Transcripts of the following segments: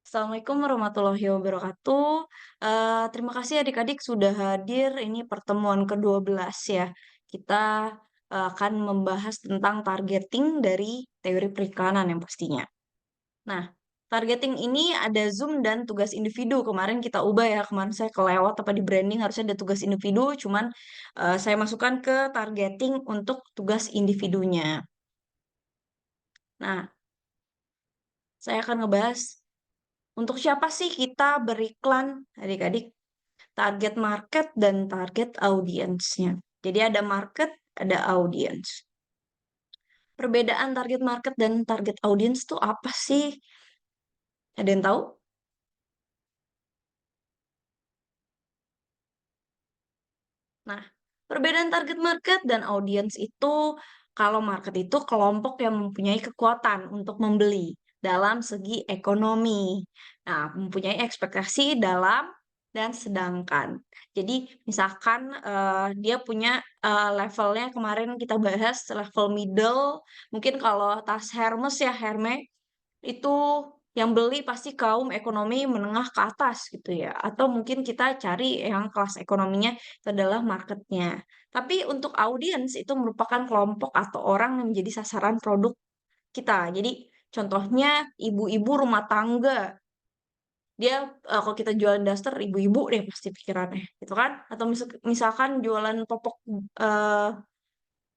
Assalamualaikum warahmatullahi wabarakatuh. Terima kasih adik-adik sudah hadir. Ini pertemuan ke-12 ya. Kita akan membahas tentang targeting dari teori perikanan yang pastinya. Nah, targeting ini ada Zoom dan tugas individu. Kemarin kita ubah ya, kemarin saya kelewat apa di branding harusnya ada tugas individu, cuman saya masukkan ke targeting untuk tugas individunya. Nah, saya akan ngebahas untuk siapa sih kita beriklan adik-adik. Target market dan target audiensnya. Jadi ada market, ada audience. Perbedaan target market dan target audience itu apa sih? Ada yang tahu? Nah, perbedaan target market dan audience itu, kalau market itu kelompok yang mempunyai kekuatan untuk membeli dalam segi ekonomi. Nah, mempunyai ekspektasi dalam dan sedangkan. Jadi, misalkan dia punya levelnya kemarin kita bahas level middle, mungkin kalau tas Hermes ya, Hermes itu yang beli pasti kaum ekonomi menengah ke atas gitu ya. Atau mungkin kita cari yang kelas ekonominya itu adalah marketnya. Tapi untuk audiens itu merupakan kelompok atau orang yang menjadi sasaran produk kita. Jadi contohnya ibu-ibu rumah tangga. Dia kalau kita jualan daster ibu-ibu deh pasti pikirannya gitu kan. Atau misalkan jualan popok eh,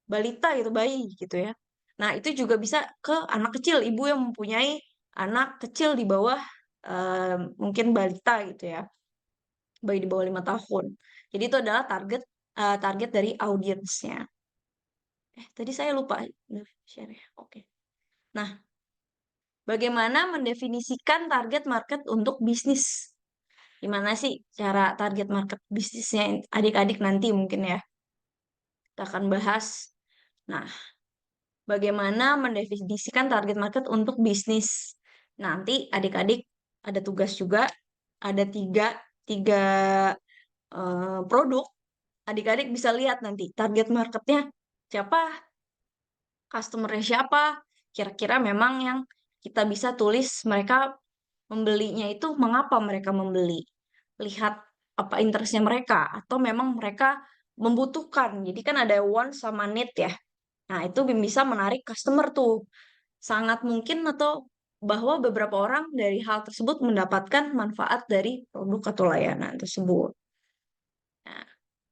balita gitu, bayi gitu ya. Nah, itu juga bisa ke anak kecil, ibu yang mempunyai anak kecil di bawah mungkin balita gitu ya, bayi di bawah 5 tahun. Jadi itu adalah target target dari audiensnya. Tadi saya lupa share ya. Oke. Nah, bagaimana mendefinisikan target market untuk bisnis? Gimana sih cara target market bisnisnya adik-adik nanti mungkin ya? Kita akan bahas. Nah, bagaimana mendefinisikan target market untuk bisnis. Nanti adik-adik ada tugas juga, ada tiga produk. Adik-adik bisa lihat nanti target marketnya siapa, customer-nya siapa, kira-kira memang yang kita bisa tulis mereka membelinya itu mengapa mereka membeli. Lihat apa interestnya mereka, atau memang mereka membutuhkan. Jadi kan ada want sama need ya. Nah, itu bisa menarik customer tuh. Sangat mungkin atau bahwa beberapa orang dari hal tersebut mendapatkan manfaat dari produk atau layanan tersebut. Nah,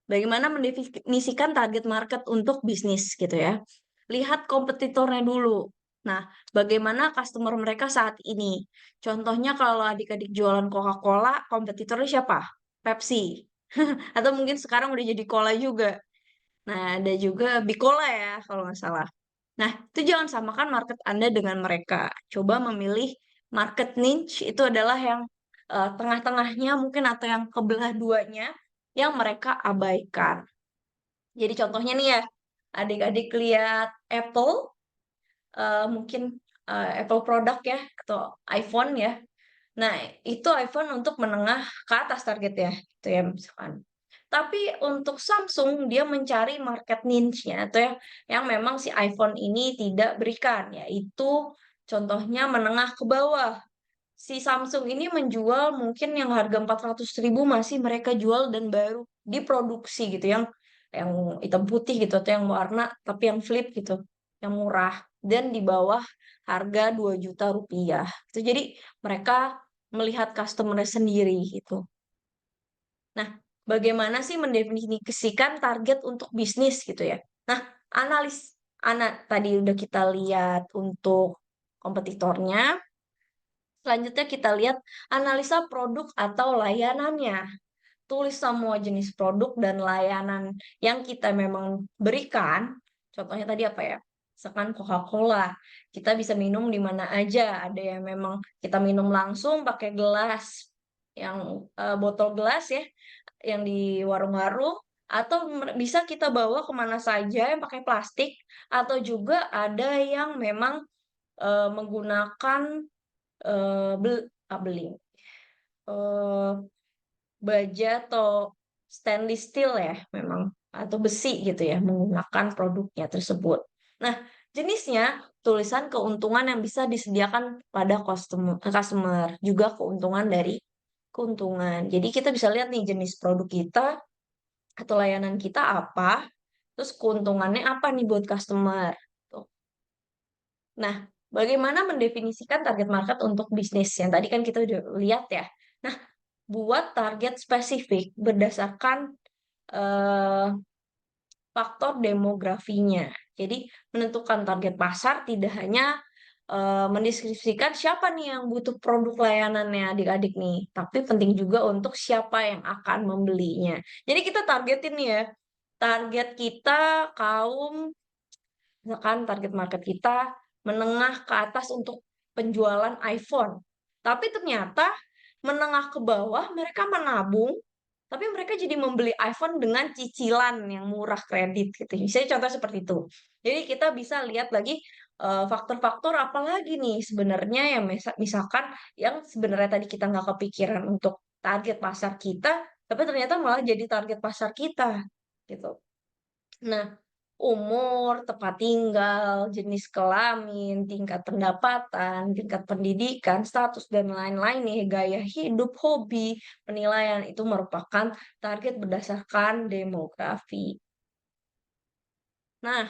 bagaimana mendefinisikan target market untuk bisnis gitu ya? Lihat kompetitornya dulu. Nah, bagaimana customer mereka saat ini? Contohnya kalau adik-adik jualan Coca-Cola, kompetitornya siapa? Pepsi. Atau mungkin sekarang udah jadi cola juga. Nah, ada juga Bicola ya, kalau nggak salah. Nah, itu jangan samakan market Anda dengan mereka. Coba memilih market niche itu adalah yang tengah-tengahnya mungkin atau yang kebelah duanya yang mereka abaikan. Jadi contohnya nih ya, adik-adik lihat Apple, mungkin Apple produk ya, atau iPhone ya. Nah, itu iPhone untuk menengah ke atas target ya, itu ya misalkan. Tapi untuk Samsung dia mencari market niche-nya atau yang memang si iPhone ini tidak berikan, yaitu contohnya menengah ke bawah. Si Samsung ini menjual mungkin yang harga 400.000 masih mereka jual dan baru diproduksi gitu, yang hitam putih gitu atau yang warna tapi yang flip gitu, yang murah dan di bawah harga 2 juta rupiah. Itu jadi mereka melihat customer sendiri gitu. Nah, bagaimana sih mendefinisikan target untuk bisnis gitu ya? Nah, tadi udah kita lihat untuk kompetitornya. Selanjutnya kita lihat analisa produk atau layanannya. Tulis semua jenis produk dan layanan yang kita memang berikan. Contohnya tadi apa ya? Misalkan Coca-Cola, kita bisa minum di mana aja. Ada yang memang kita minum langsung pakai gelas, yang botol gelas ya, yang di warung-warung. Atau bisa kita bawa kemana saja yang pakai plastik. Atau juga ada yang memang menggunakan eh, bel, beli eh, baja atau stainless steel ya memang, atau besi gitu ya menggunakan produknya tersebut. Nah, jenisnya tulisan keuntungan yang bisa disediakan pada customer, juga keuntungan dari keuntungan. Jadi kita bisa lihat nih jenis produk kita atau layanan kita apa, terus keuntungannya apa nih buat customer. Tuh. Nah, bagaimana mendefinisikan target market untuk bisnis? Yang tadi kan kita udah lihat ya. Nah, buat target spesifik berdasarkan eh, faktor demografinya. Jadi, menentukan target pasar tidak hanya mendeskripsikan siapa nih yang butuh produk layanannya adik-adik nih, tapi penting juga untuk siapa yang akan membelinya. Jadi kita targetin nih ya, target kita kaum, misalkan target market kita menengah ke atas untuk penjualan iPhone. Tapi ternyata menengah ke bawah mereka menabung, tapi mereka jadi membeli iPhone dengan cicilan yang murah kredit gitu. Misalnya contoh seperti itu. Jadi kita bisa lihat lagi faktor-faktor apa lagi nih sebenarnya yang misalkan yang sebenarnya tadi kita nggak kepikiran untuk target pasar kita, tapi ternyata malah jadi target pasar kita gitu. Nah, umur, tempat tinggal, jenis kelamin, tingkat pendapatan, tingkat pendidikan, status, dan lain-lain nih, gaya hidup, hobi, penilaian itu merupakan target berdasarkan demografi. Nah,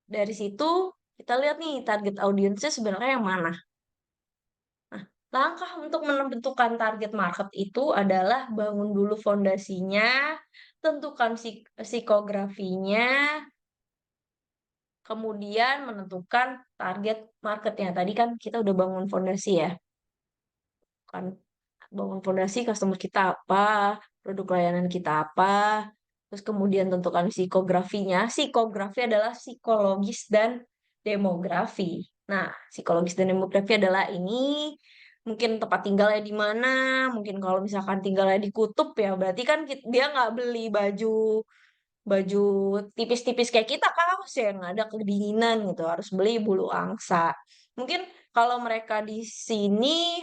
dari situ kita lihat nih target audiensnya sebenarnya yang mana. Nah, langkah untuk menentukan target market itu adalah bangun dulu fondasinya, tentukan psikografinya, kemudian menentukan target marketnya. Tadi kan kita udah bangun fondasi ya, kan bangun fondasi customer kita apa, produk layanan kita apa, terus kemudian tentukan psikografinya. Psikografi adalah psikologis dan demografi. Nah, psikologis dan demografi adalah ini mungkin tempat tinggalnya di mana, mungkin kalau misalkan tinggalnya di kutub ya berarti kan dia nggak beli baju tipis-tipis kayak kita kaos yang ada kedinginan gitu harus beli bulu angsa. Mungkin kalau mereka di sini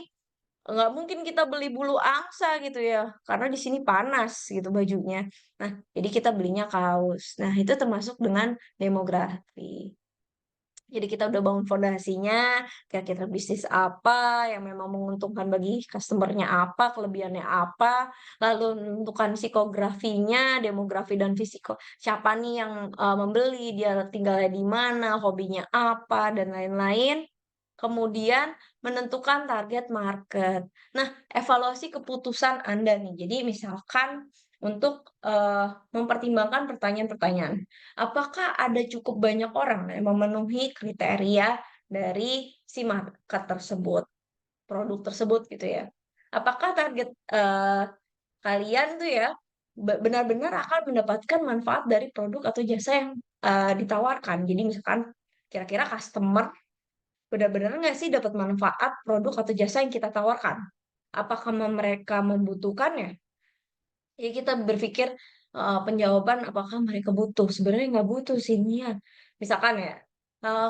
nggak mungkin kita beli bulu angsa gitu ya karena di sini panas gitu bajunya. Nah, jadi kita belinya kaos. Nah, itu termasuk dengan demografi. Jadi kita udah bangun fondasinya, kira-kira bisnis apa yang memang menguntungkan bagi customer-nya apa, kelebihannya apa, lalu menentukan psikografinya, demografi dan fisiko. Siapa nih yang membeli, dia tinggalnya di mana, hobinya apa, dan lain-lain. Kemudian menentukan target market. Nah, evaluasi keputusan Anda nih. Jadi misalkan untuk mempertimbangkan pertanyaan-pertanyaan. Apakah ada cukup banyak orang yang memenuhi kriteria dari si market tersebut, produk tersebut gitu ya? Apakah target kalian tuh ya benar-benar akan mendapatkan manfaat dari produk atau jasa yang ditawarkan? Jadi misalkan kira-kira customer benar-benar nggak sih dapat manfaat produk atau jasa yang kita tawarkan? Apakah mereka membutuhkannya? Jadi kita berpikir penjawaban apakah mereka butuh. Sebenarnya nggak butuh sih, Nian. Misalkan ya,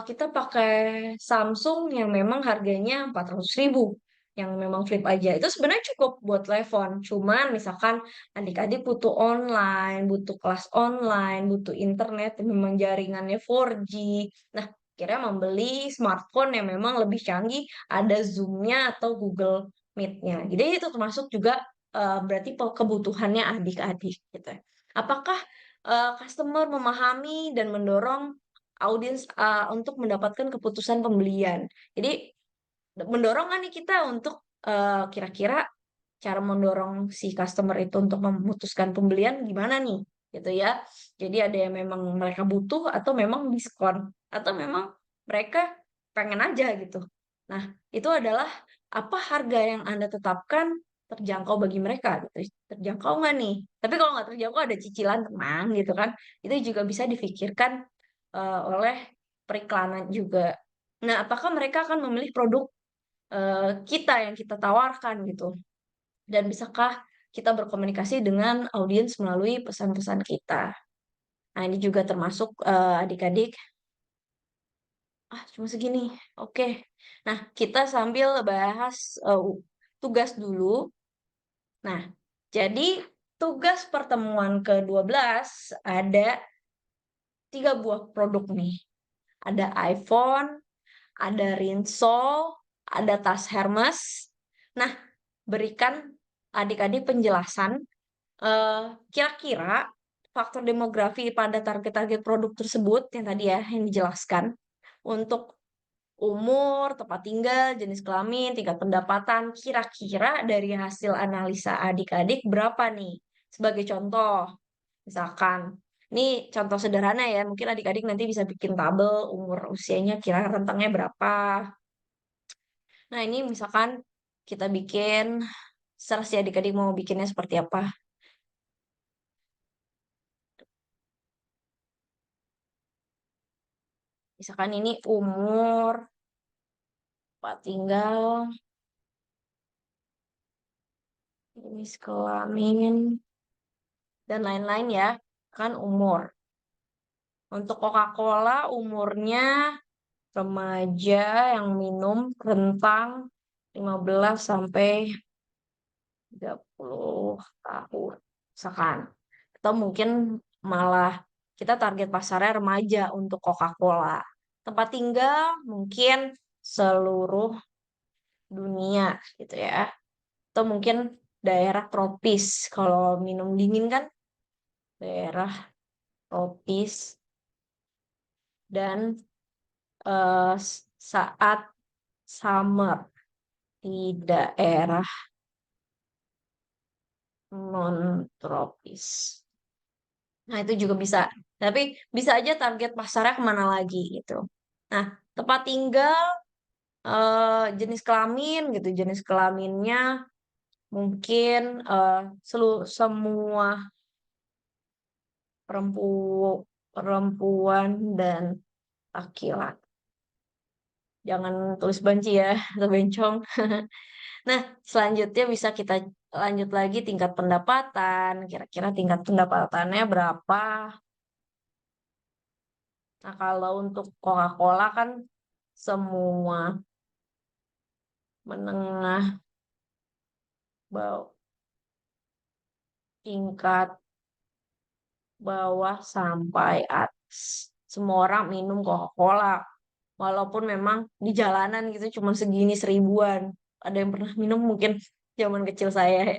kita pakai Samsung yang memang harganya 400.000, yang memang flip aja. Itu sebenarnya cukup buat telepon. Cuman misalkan adik-adik butuh online, butuh kelas online, butuh internet yang memang jaringannya 4G. Nah, kira membeli smartphone yang memang lebih canggih, ada Zoom-nya atau Google Meet-nya. Jadi itu termasuk juga berarti kebutuhannya adik-adik gitu ya. Apakah customer memahami dan mendorong audiens untuk mendapatkan keputusan pembelian. Jadi mendorong nggak nih kita untuk kira-kira cara mendorong si customer itu untuk memutuskan pembelian gimana nih gitu ya. Jadi ada yang memang mereka butuh atau memang diskon atau memang mereka pengen aja gitu. Nah, itu adalah apa harga yang Anda tetapkan terjangkau bagi mereka gitu. Terjangkau nggak nih? Tapi kalau nggak terjangkau ada cicilan tenang gitu kan. Itu juga bisa difikirkan oleh periklanan juga. Nah, apakah mereka akan memilih produk kita yang kita tawarkan gitu? Dan bisakah kita berkomunikasi dengan audiens melalui pesan-pesan kita? Nah, ini juga termasuk adik-adik. Ah, cuma segini. Oke. Nah, kita sambil bahas tugas dulu. Nah, jadi tugas pertemuan ke-12 ada 3 buah produk nih. Ada iPhone, ada Rinsol, ada tas Hermes. Nah, berikan adik-adik penjelasan kira-kira faktor demografi pada target-target produk tersebut yang tadi ya yang dijelaskan untuk umur, tempat tinggal, jenis kelamin, tingkat pendapatan, kira-kira dari hasil analisa adik-adik berapa nih? Sebagai contoh, misalkan, ini contoh sederhana ya, mungkin adik-adik nanti bisa bikin tabel umur usianya kira rentangnya berapa. Nah, ini misalkan kita bikin, serah si adik-adik mau bikinnya seperti apa. Misalkan ini umur, tempat tinggal, jenis kelamin, dan lain-lain ya, kan umur. Untuk Coca-Cola umurnya remaja yang minum rentang 15 sampai 30 tahun. Misalkan. Atau mungkin malah kita target pasarnya remaja untuk Coca-Cola. Tempat tinggal mungkin seluruh dunia gitu ya. Atau mungkin daerah tropis. Kalau minum dingin kan daerah tropis dan saat summer di daerah non tropis. Nah, itu juga bisa. Tapi bisa aja target pasarnya kemana lagi gitu. Nah, tempat tinggal, jenis kelamin gitu. Jenis kelaminnya mungkin semua perempuan dan laki-laki. Jangan tulis banci ya, atau bencong. Nah, selanjutnya bisa kita lanjut lagi tingkat pendapatan. Kira-kira tingkat pendapatannya berapa? Nah, kalau untuk Coca-Cola kan semua menengah bawah, tingkat bawah sampai atas. Semua orang minum Coca-Cola. Walaupun memang di jalanan gitu cuma segini seribuan. Ada yang pernah minum mungkin zaman kecil saya ya.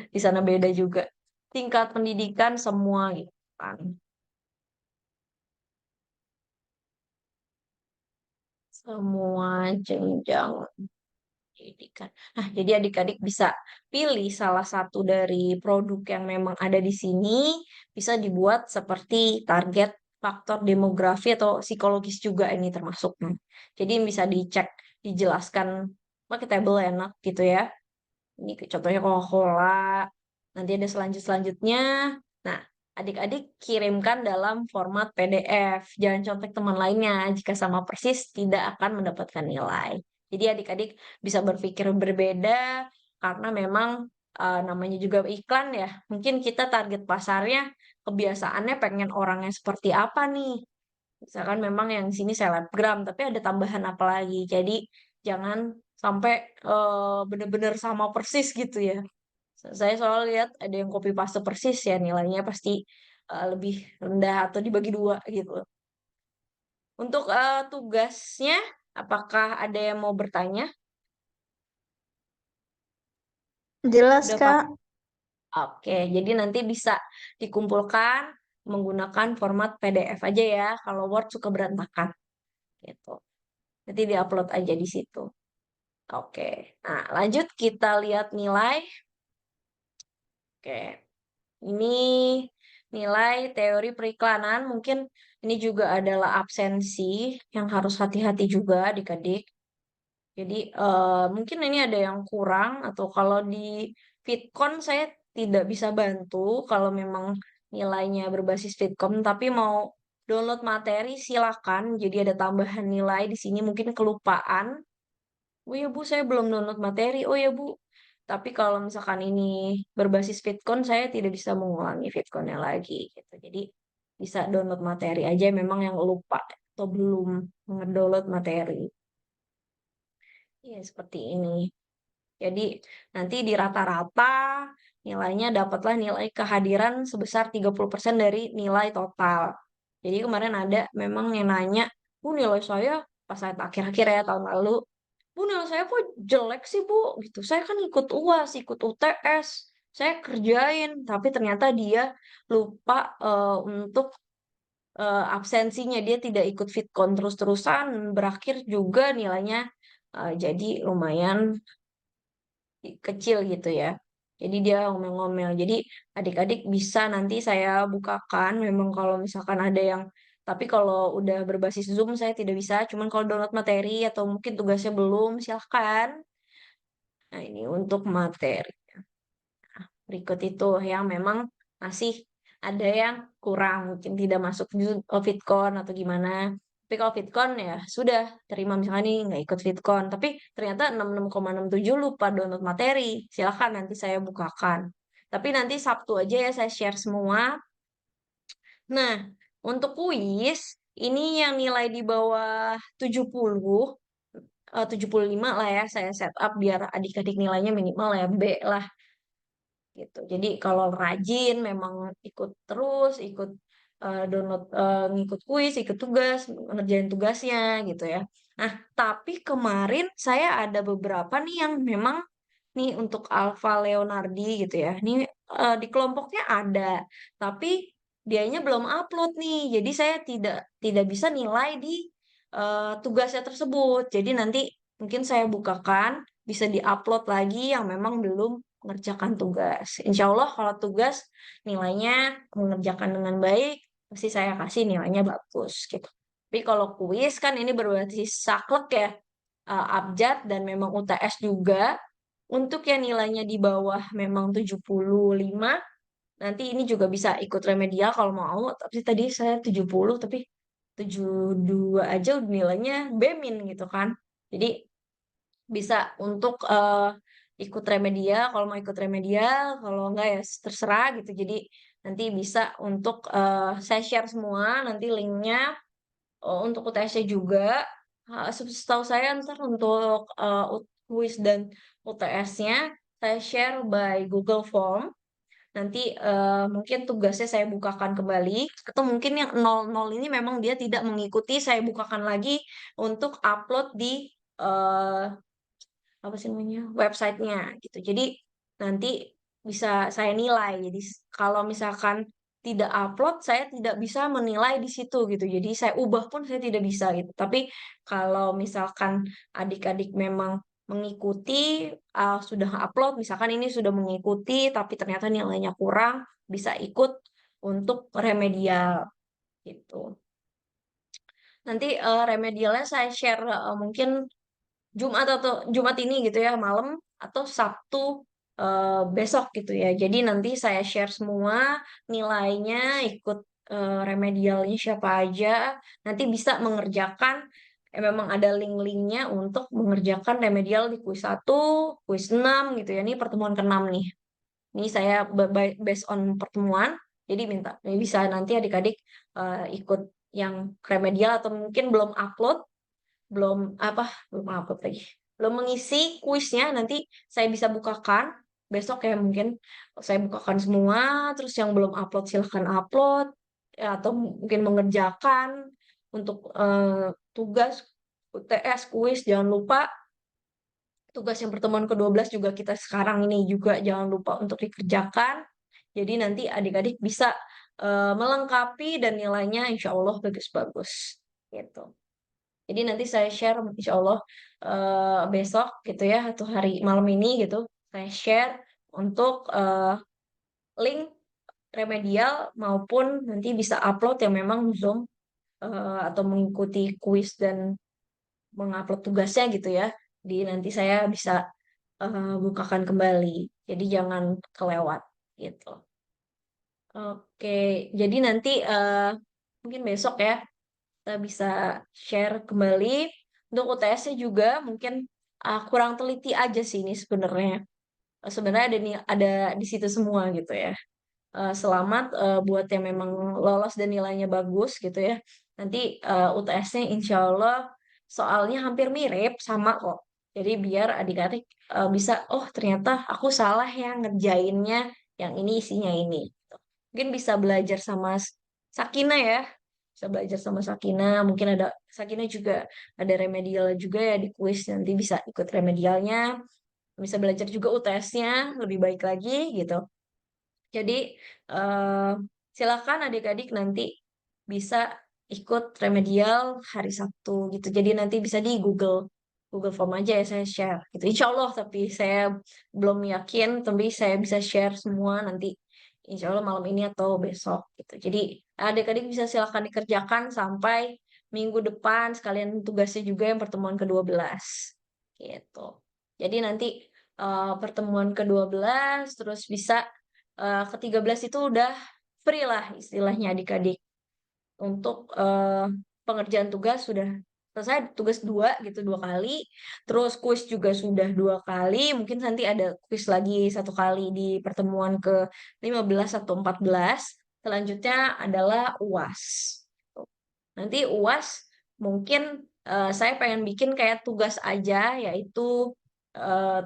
Di sana beda juga. Tingkat pendidikan semua gitu kan. Semua jenjang pendidikan. Nah, jadi adik-adik bisa pilih salah satu dari produk yang memang ada di sini, bisa dibuat seperti target faktor demografi atau psikologis juga ini termasuknya. Jadi bisa dicek, dijelaskan, pakai tabel enak gitu ya. Ini contohnya Coca-Cola. Nanti ada selanjutnya. Nah, adik-adik kirimkan dalam format PDF. Jangan contek teman lainnya. Jika sama persis, tidak akan mendapatkan nilai. Jadi adik-adik bisa berpikir berbeda karena memang namanya juga iklan ya. Mungkin kita target pasarnya kebiasaannya pengen orangnya seperti apa nih. Misalkan memang yang di sini selebgram, tapi ada tambahan apa lagi. Jadi jangan sampai bener-bener sama persis gitu ya. Saya soal lihat ada yang copy paste persis ya nilainya pasti lebih rendah atau dibagi dua gitu. Untuk tugasnya, apakah ada yang mau bertanya? Jelas, Udah Kak. paham? Oke, jadi nanti bisa dikumpulkan menggunakan format PDF aja ya. Kalau Word suka berantakan gitu. Nanti diupload aja di situ. Oke. Nah, lanjut kita lihat nilai. Oke. Ini nilai teori periklanan. Mungkin ini juga adalah absensi yang harus hati-hati juga adik-adik. Jadi mungkin ini ada yang kurang atau kalau di Fitcon saya tidak bisa bantu kalau memang nilainya berbasis Fitcom, tapi mau download materi silakan. Jadi ada tambahan nilai di sini mungkin kelupaan. Oh ya Bu, saya belum download materi. Oh ya Bu, tapi kalau misalkan ini berbasis Fitcon, saya tidak bisa mengulangi Fitconnya lagi gitu. Jadi bisa download materi aja memang yang lupa atau belum ngedownload materi. Ya, seperti ini. Jadi nanti di rata-rata nilainya dapatlah nilai kehadiran sebesar 30% dari nilai total. Jadi kemarin ada memang yang nanya, nilai saya pas saat akhir-akhir ya tahun lalu, Bu, nilai saya kok jelek sih, Bu, gitu. Saya kan ikut UAS, ikut UTS, saya kerjain, tapi ternyata dia lupa untuk absensinya. Dia tidak ikut Fitcon terus-terusan, berakhir juga nilainya jadi lumayan kecil gitu ya. Jadi dia ngomel-ngomel. Jadi adik-adik bisa nanti saya bukakan, memang kalau misalkan ada yang, tapi kalau udah berbasis Zoom saya tidak bisa, cuman kalau download materi atau mungkin tugasnya belum, silahkan. Nah, ini untuk materi. Berikut itu yang memang masih ada yang kurang, mungkin tidak masuk Fitcon atau gimana. Tapi kalau Fitcon ya sudah terima, misalnya nih nggak ikut Fitcon, tapi ternyata 66,67 lupa download materi. Silahkan nanti saya bukakan. Tapi nanti Sabtu aja ya saya share semua. Nah, untuk kuis ini yang nilai di bawah 70, 75 lah ya saya set up biar adik-adik nilainya minimal ya B lah gitu. Jadi kalau rajin memang ikut terus, ikut download, ngikut kuis, ikut tugas, ngerjain tugasnya gitu ya. Nah, tapi kemarin saya ada beberapa nih yang memang nih untuk Alfa Leonardi gitu ya. Ini di kelompoknya ada, tapi dianya belum upload nih. Jadi saya tidak tidak bisa nilai di tugasnya tersebut. Jadi nanti mungkin saya bukakan bisa diupload lagi yang memang belum mengerjakan tugas. Insya Allah kalau tugas nilainya mengerjakan dengan baik, pasti saya kasih nilainya bagus gitu. Tapi kalau kuis kan ini berbasis saklek ya, abjad dan memang UTS juga. Untuk yang nilainya di bawah memang 75, nanti ini juga bisa ikut remedial kalau mau. Tapi tadi saya 70, tapi 72 aja udah nilainya B-min gitu kan. Jadi bisa untuk ikut remedial, kalau mau ikut remedial, kalau enggak ya terserah gitu. Jadi nanti bisa untuk saya share semua nanti linknya, untuk UTS-nya juga. Setahu saya ntar untuk quiz dan UTS-nya saya share by Google Form. Nanti mungkin tugasnya saya bukakan kembali, atau mungkin yang 00 ini memang dia tidak mengikuti, saya bukakan lagi untuk upload di eh, apa sih namanya, websitenya gitu. Jadi nanti bisa saya nilai. Jadi kalau misalkan tidak upload, saya tidak bisa menilai di situ gitu. Jadi saya ubah pun saya tidak bisa gitu. Tapi kalau misalkan adik-adik memang mengikuti, sudah upload, misalkan ini sudah mengikuti, tapi ternyata nilainya kurang, bisa ikut untuk remedial gitu. Nanti remedialnya saya share mungkin Jumat ini gitu ya malam, atau Sabtu besok gitu ya. Jadi nanti saya share semua nilainya, ikut remedialnya siapa aja. Nanti bisa mengerjakan, memang ada link-linknya untuk mengerjakan remedial di kuis 1, kuis 6 gitu ya. Ini pertemuan ke-6 nih. Ini saya based on pertemuan. Jadi minta bisa nanti adik-adik ikut yang remedial atau mungkin belum apa belum upload lagi, belum mengisi kuisnya, nanti saya bisa bukakan besok ya, mungkin saya bukakan semua, terus yang belum upload silahkan upload ya, atau mungkin mengerjakan untuk tugas UTS kuis. Jangan lupa tugas yang pertemuan ke-12 juga kita sekarang ini juga jangan lupa untuk dikerjakan. Jadi nanti adik-adik bisa melengkapi dan nilainya insya Allah bagus-bagus gitu. Jadi nanti saya share insya Allah besok gitu ya, atau hari malam ini gitu. Saya share untuk link remedial maupun nanti bisa upload yang memang Zoom, atau mengikuti kuis dan mengupload tugasnya gitu ya. Di nanti saya bisa bukakan kembali. Jadi jangan kelewat gitu. Oke, jadi nanti mungkin besok ya kita bisa share kembali. Untuk UTS-nya juga mungkin kurang teliti aja sih ini sebenarnya. Sebenarnya ada di situ semua gitu ya. Selamat buat yang memang lolos dan nilainya bagus gitu ya. Nanti UTS-nya insya Allah soalnya hampir mirip sama kok. Jadi biar adik-adik bisa, oh ternyata aku salah ya ngerjainnya yang ini isinya ini. Gitu. Mungkin bisa belajar sama Sakina ya. bisa belajar sama Sakina. Mungkin ada Sakina juga ada remedial juga ya di kuis, nanti bisa ikut remedialnya, bisa belajar juga UTS-nya lebih baik lagi gitu. Jadi eh, silakan adik-adik nanti bisa ikut remedial hari Sabtu gitu. Jadi nanti bisa di Google Google Form aja ya saya share gitu. Insya Allah, tapi saya belum yakin, tapi saya bisa share semua nanti Insya Allah malam ini atau besok gitu. Jadi adik-adik bisa silakan dikerjakan sampai minggu depan, sekalian tugasnya juga yang pertemuan ke-12 gitu. Jadi nanti pertemuan ke-12 terus bisa ke-13 itu udah free lah istilahnya adik-adik untuk pengerjaan tugas sudah selesai, tugas dua gitu 2 kali, terus kuis juga sudah 2 kali, mungkin nanti ada kuis lagi 1 kali di pertemuan ke-15 atau 14. Selanjutnya adalah UAS. Nanti UAS mungkin saya pengen bikin kayak tugas aja, yaitu eh,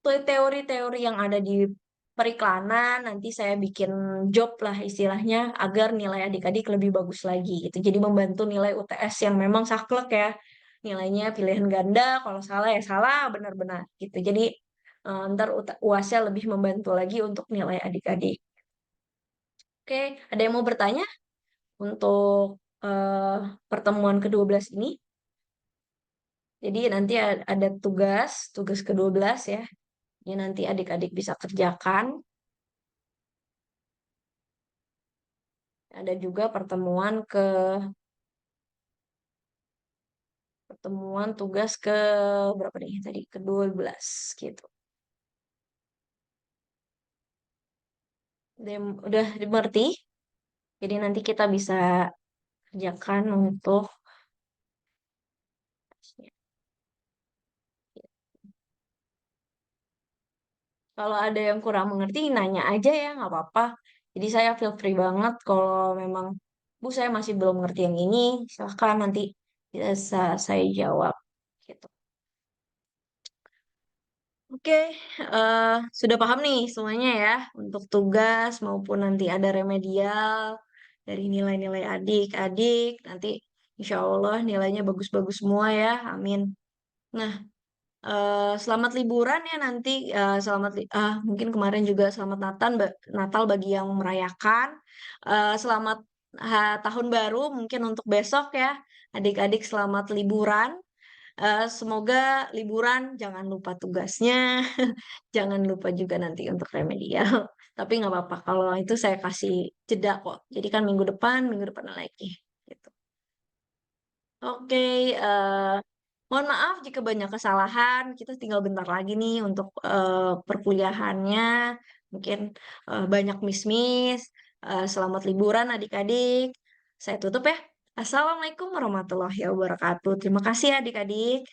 teori-teori yang ada di periklanan, nanti saya bikin job lah istilahnya agar nilai adik-adik lebih bagus lagi gitu. Jadi membantu nilai UTS yang memang saklek ya. Nilainya pilihan ganda, kalau salah ya salah, benar-benar gitu. Jadi ntar UASnya lebih membantu lagi untuk nilai adik-adik. Oke, ada yang mau bertanya untuk eh, pertemuan ke-12 ini? Jadi nanti ada tugas ke-12 ya. Ini nanti adik-adik bisa kerjakan. Ada juga pertemuan tugas ke berapa nih tadi? Ke-12 gitu. Udah dimengerti? Jadi nanti kita bisa kerjakan untuk kalau ada yang kurang mengerti nanya aja ya, nggak apa-apa. Jadi saya feel free banget kalau memang Bu saya masih belum ngerti yang ini, silahkan nanti bisa saya jawab gitu. Oke, sudah paham nih semuanya ya untuk tugas maupun nanti ada remedial dari nilai-nilai adik-adik. Nanti insya Allah nilainya bagus-bagus semua ya, amin. Nah, selamat liburan ya nanti. Mungkin kemarin juga selamat Natal bagi yang merayakan. Selamat tahun baru mungkin untuk besok ya, adik-adik selamat liburan. Semoga liburan jangan lupa tugasnya, jangan lupa juga nanti untuk remedial. Tapi nggak apa-apa kalau itu saya kasih jeda kok. Jadi kan minggu depan lagi. Gitu. Oke, mohon maaf jika banyak kesalahan. Kita tinggal bentar lagi nih untuk perkuliahannya. Mungkin banyak miss-miss. Selamat liburan adik-adik. Saya tutup ya. Assalamualaikum warahmatullahi wabarakatuh. Terima kasih adik-adik.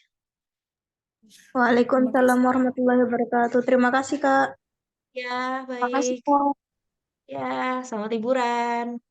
Waalaikumsalam warahmatullahi wabarakatuh. Terima kasih, Kak. Ya, Makasih, baik. Kak. Ya, selamat liburan.